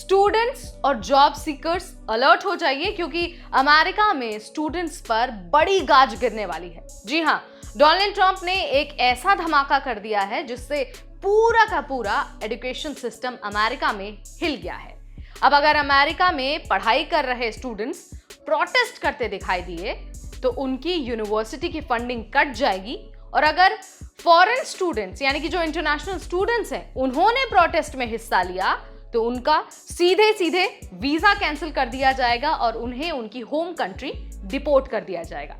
Students और job seekers alert हो जाइए, क्योंकि अमेरिका में स्टूडेंट्स पर बड़ी गाज गिरने वाली है। जी हाँ, डोनाल्ड ट्रंप ने एक ऐसा धमाका कर दिया है जिससे पूरा का पूरा एजुकेशन सिस्टम अमेरिका में हिल गया है। अब अगर अमेरिका में पढ़ाई कर रहे स्टूडेंट्स प्रोटेस्ट करते दिखाई दिए तो उनकी यूनिवर्सिटी की फंडिंग कट जाएगी, और अगर फॉरेन स्टूडेंट्स यानी कि जो इंटरनेशनल स्टूडेंट्स हैं उन्होंने प्रोटेस्ट में हिस्सा लिया तो उनका सीधे सीधे वीजा कैंसिल कर दिया जाएगा और उन्हें उनकी होम कंट्री डिपोर्ट कर दिया जाएगा।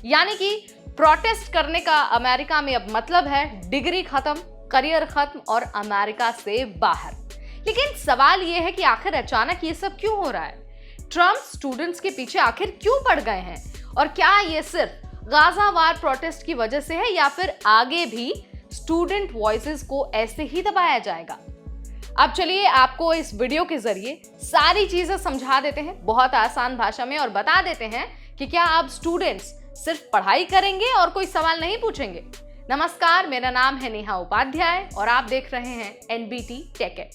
यानी कि प्रोटेस्ट करने का अमेरिका में अब मतलब है डिग्री खत्म, करियर खत्म और अमेरिका से बाहर। लेकिन सवाल यह है कि आखिर अचानक ये सब क्यों हो रहा है? ट्रंप स्टूडेंट्स के पीछे आखिर क्यों पड़ गए हैं? और क्या ये सिर्फ गाजा वार प्रोटेस्ट की वजह से है या फिर आगे भी स्टूडेंट वॉइसेस को ऐसे ही दबाया जाएगा? अब चलिए आपको इस वीडियो के जरिए सारी चीजें समझा देते हैं बहुत आसान भाषा में, और बता देते हैं कि क्या अब स्टूडेंट्स सिर्फ पढ़ाई करेंगे और कोई सवाल नहीं पूछेंगे। नमस्कार, मेरा नाम है नेहा उपाध्याय और आप देख रहे हैं एनबीटी टेक है।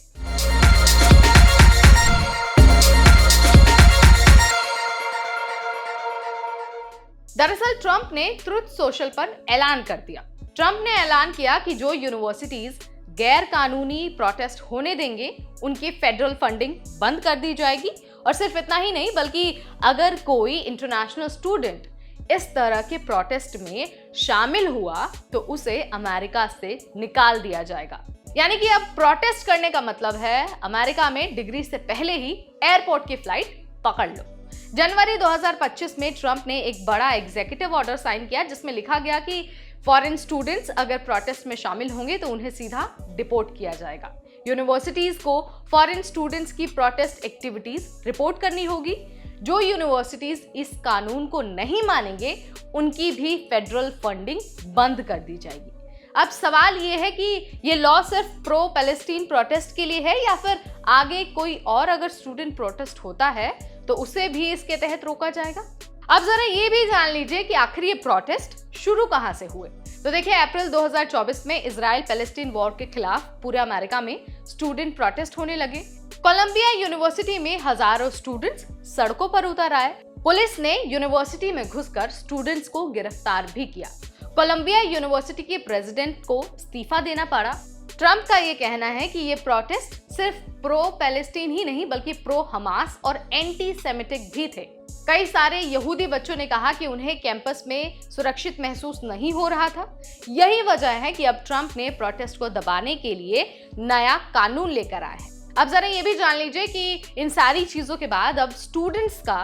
दरअसल ट्रंप ने ट्रुथ सोशल पर ऐलान कर दिया। ट्रंप ने ऐलान किया कि जो यूनिवर्सिटीज गैर कानूनी प्रोटेस्ट होने देंगे उनकी फेडरल फंडिंग बंद कर दी जाएगी, और सिर्फ इतना ही नहीं बल्कि अगर कोई इंटरनेशनल स्टूडेंट इस तरह के प्रोटेस्ट में शामिल हुआ तो उसे अमेरिका से निकाल दिया जाएगा। यानी कि अब प्रोटेस्ट करने का मतलब है अमेरिका में डिग्री से पहले ही एयरपोर्ट की फ्लाइट पकड़ लो। जनवरी 2025 में ट्रंप ने एक बड़ा एग्जीक्यूटिव ऑर्डर साइन किया जिसमें लिखा गया कि फॉरेन स्टूडेंट्स अगर प्रोटेस्ट में शामिल होंगे तो उन्हें सीधा डिपोर्ट किया जाएगा। यूनिवर्सिटीज को फॉरेन स्टूडेंट्स की प्रोटेस्ट एक्टिविटीज रिपोर्ट करनी होगी। जो यूनिवर्सिटीज इस कानून को नहीं मानेंगे उनकी भी फेडरल फंडिंग बंद कर दी जाएगी। अब सवाल ये है कि ये लॉ सिर्फ प्रो पैलेस्टीन प्रोटेस्ट के लिए है या फिर आगे कोई और अगर स्टूडेंट प्रोटेस्ट होता है तो उसे भी इसके तहत रोका जाएगा। अब जरा ये भी जान लीजिए कि आखिर ये प्रोटेस्ट शुरू कहां से हुए। तो देखिए, अप्रैल 2024 में इजराइल पैलेस्टीन वॉर के खिलाफ पूरे अमेरिका में स्टूडेंट प्रोटेस्ट होने लगे। कोलंबिया यूनिवर्सिटी में हजारों स्टूडेंट्स सड़कों पर उतर आए। पुलिस ने यूनिवर्सिटी में घुसकर स्टूडेंट्स को गिरफ्तार भी किया। कोलंबिया यूनिवर्सिटी के प्रेसिडेंट को इस्तीफा देना पड़ा। ट्रंप का ये कहना है कि ये प्रोटेस्ट सिर्फ प्रो पैलेस्टीन ही नहीं बल्कि प्रो हमास और एंटी सेमिटिक भी थे। कई सारे यहूदी बच्चों ने कहा कि उन्हें कैंपस में सुरक्षित महसूस नहीं हो रहा था। यही वजह है कि अब ट्रंप ने प्रोटेस्ट को दबाने के लिए नया कानून लेकर आया है। अब जरा ये भी जान लीजिए कि इन सारी चीजों के बाद अब स्टूडेंट्स का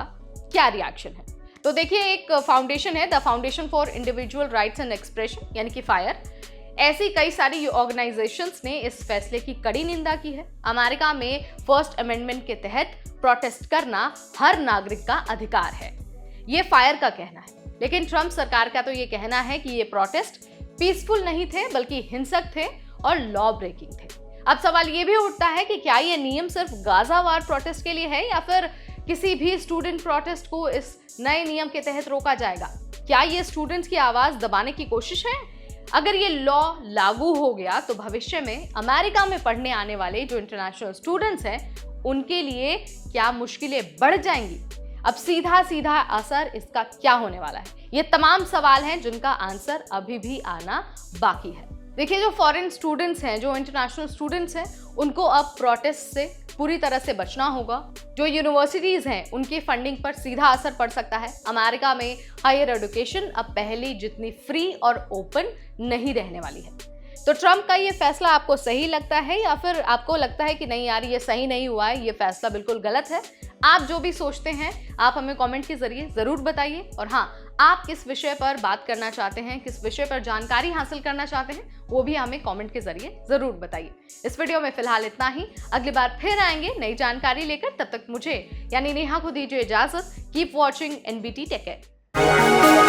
क्या रिएक्शन है। तो देखिए, एक फाउंडेशन है the foundation for individual rights and expression यानी कि फायर। ऐसी कई सारी ऑर्गेनाइजेशंस ने इस फैसले की कड़ी निंदा की है। अमेरिका में फर्स्ट अमेंडमेंट के तहत प्रोटेस्ट करना हर नागरिक का अधिकार है, ये फायर का कहना है। लेकिन ट्रंप सरकार का तो ये कहना है कि ये प्रोटेस्ट पीसफुल नहीं थे बल्कि हिंसक थे और लॉ ब्रेकिंग थे। अब सवाल ये भी उठता है कि क्या ये नियम सिर्फ गाजा वार प्रोटेस्ट के लिए है या फिर किसी भी स्टूडेंट प्रोटेस्ट को इस नए नियम के तहत रोका जाएगा? क्या ये स्टूडेंट्स की आवाज दबाने की कोशिश है? अगर ये लॉ लागू हो गया तो भविष्य में अमेरिका में पढ़ने आने वाले जो इंटरनेशनल स्टूडेंट्स हैं उनके लिए क्या मुश्किलें बढ़ जाएंगी? अब सीधा सीधा असर इसका क्या होने वाला है? ये तमाम सवाल हैं जिनका आंसर अभी भी आना बाकी है। देखिए, जो फॉरेन स्टूडेंट्स हैं, जो इंटरनेशनल स्टूडेंट्स हैं, उनको अब प्रोटेस्ट से पूरी तरह से बचना होगा। जो यूनिवर्सिटीज हैं उनकी फंडिंग पर सीधा असर पड़ सकता है। अमेरिका में हायर एजुकेशन अब पहले जितनी फ्री और ओपन नहीं रहने वाली है। तो ट्रंप का ये फैसला आपको सही लगता है या फिर आपको लगता है कि नहीं यार ये सही नहीं हुआ है, ये फैसला बिल्कुल गलत है? आप जो भी सोचते हैं आप हमें कमेंट के जरिए जरूर बताइए। और हाँ, आप किस विषय पर बात करना चाहते हैं, किस विषय पर जानकारी हासिल करना चाहते हैं, वो भी हमें कमेंट के जरिए जरूर बताइए। इस वीडियो में फिलहाल इतना ही। अगली बार फिर आएंगे नई जानकारी लेकर। तब तक मुझे यानी नेहा को दीजिए इजाजत। कीप वॉचिंग एनबीटी टेक है।